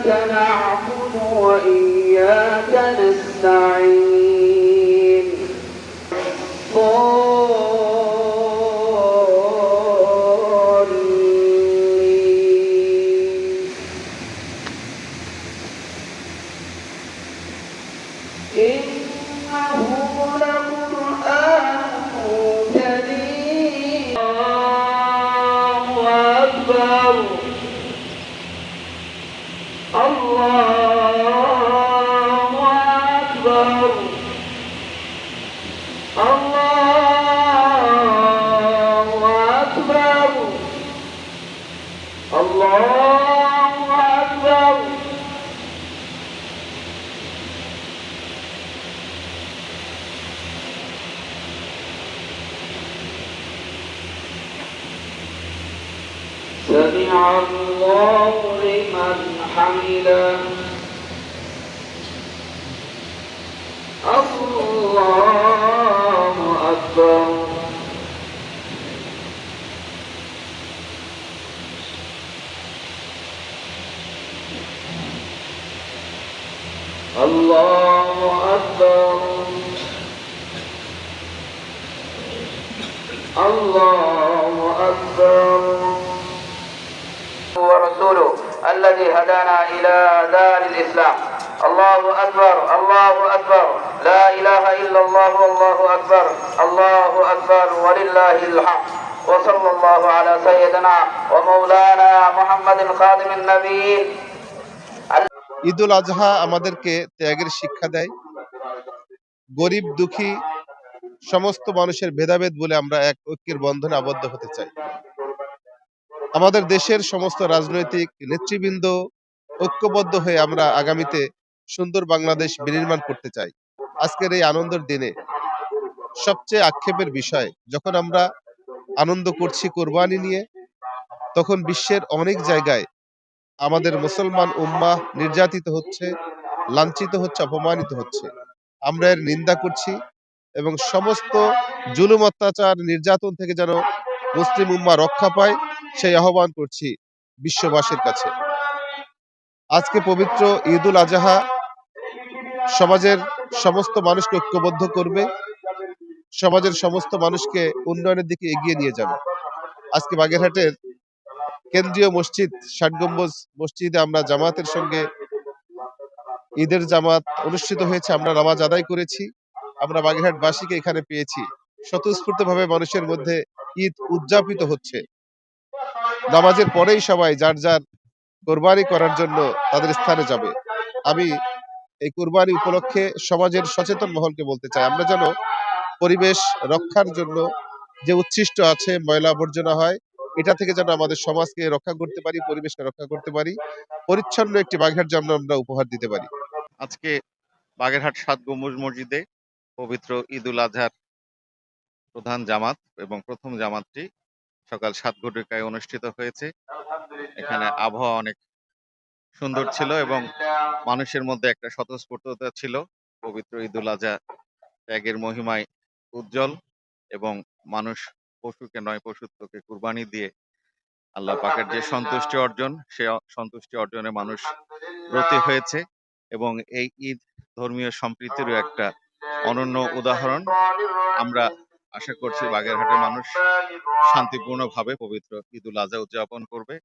نعبد وإياك نستعين ضالين إنه لقرآن كريم الله أكبر الله أكبر الله أكبر الله أكبر سمع الله لمن حمده الله أكبر الله أكبر الله أكبر ورسوله الذي هدانا إلى دار الإسلام الله أكبر الله أكبر لا إله إلا الله والله أكبر الله أكبر ولله الحمد وصلى الله على سيدنا ومولانا محمد خاتم النبيين ঈদুল আজহা আমাদেরকে ত্যাগের শিক্ষা দেয়। গরিব দুঃখী সমস্ত মানুষের ভেদাভেদ বলে আমরা এক ঐক্যের বন্ধনে আবদ্ধ হতে চাই। আমাদের দেশের সমস্ত রাজনৈতিক নেতৃবৃন্দ ঐক্যবদ্ধ হয়ে আমরা আগামীতে সুন্দর বাংলাদেশ বিনির্মাণ করতে চাই। আজকের এই আনন্দের দিনে সবচেয়ে আক্ষেপের বিষয়, যখন আমরা আনন্দ করছি কোরবানি নিয়ে, তখন বিশ্বের অনেক জায়গায় আমাদের মুসলমান উম্মাহ নির্যাতিত হচ্ছে, লাঞ্ছিত হচ্ছে, অপমানিত হচ্ছে। আমরা এর নিন্দা করছি এবং সমস্ত জুলুম, অত্যাচার, নির্যাতন থেকে যেন মুসলিম উম্মাহ রক্ষা পায় সেই আহ্বান করছি বিশ্ববাসীর কাছে। আজকে পবিত্র ঈদুল আজহা সমাজের সমস্ত মানুষকে ঐক্যবদ্ধ করবে, সমাজের সমস্ত মানুষকে উন্নয়নের দিকে এগিয়ে নিয়ে যাবে। আজকে বাগেরহাটের কেন্দ্রীয় মসজিদ ৬০ গম্বুজ মসজিদে আমরা জামাতের সঙ্গে ঈদের জামাত অনুষ্ঠিত হয়েছে। আমরা নামাজ আদায় করেছি। আমরা বাগেরহাটবাসীকে এখানে পেয়েছি। স্বতঃস্ফূর্তভাবে মানুষের মধ্যে ঈদ উদযাপিত হচ্ছে। নামাজের পরেই সবাই যার যার কোরবানি করার জন্য তাদের স্থানে যাবে। আমি এই কোরবানি উপলক্ষে সমাজের সচেতন মহলকে বলতে চাই, আমরা যেন পরিবেশ রক্ষার জন্য যে উচ্ছিষ্ট আছে, ময়লা আবর্জনা হয়, এটা থেকে যেন আমাদের সমাজকে রক্ষা করতে পারি, পরিবেশকে রক্ষা করতে পারি, পরিচ্ছন্ন একটি বাগেরহাট যেন আমরা উপহার দিতে পারি। আজকে বাগেরহাট ৭ গম্বুজ মসজিদে পবিত্র ঈদুল আজহার প্রধান জামাত এবং প্রথম জামাতটি সকাল ৭ ঘটিকায় অনুষ্ঠিত হয়েছে। এখানে আবহাওয়া অনেক সুন্দর ছিল এবং মানুষের মধ্যে একটা স্বতঃস্ফূর্ততা ছিল। পবিত্র ঈদুল আজহা ত্যাগের মহিমায় উজ্জ্বল এবং মানুষ পশুকে নয়, পশুত্বকে কুরবানি দিয়ে আল্লাহ পাকের যে সন্তুষ্টি অর্জন, সে সন্তুষ্টি অর্জনে মানুষ ব্রতী হয়েছে এবং এই ঈদ ধর্মীয় সম্প্রীতিরও একটা অনন্য উদাহরণ। আমরা আশা করছি বাগেরহাটের মানুষ শান্তিপূর্ণভাবে পবিত্র ঈদুল আজহা উদযাপন করবে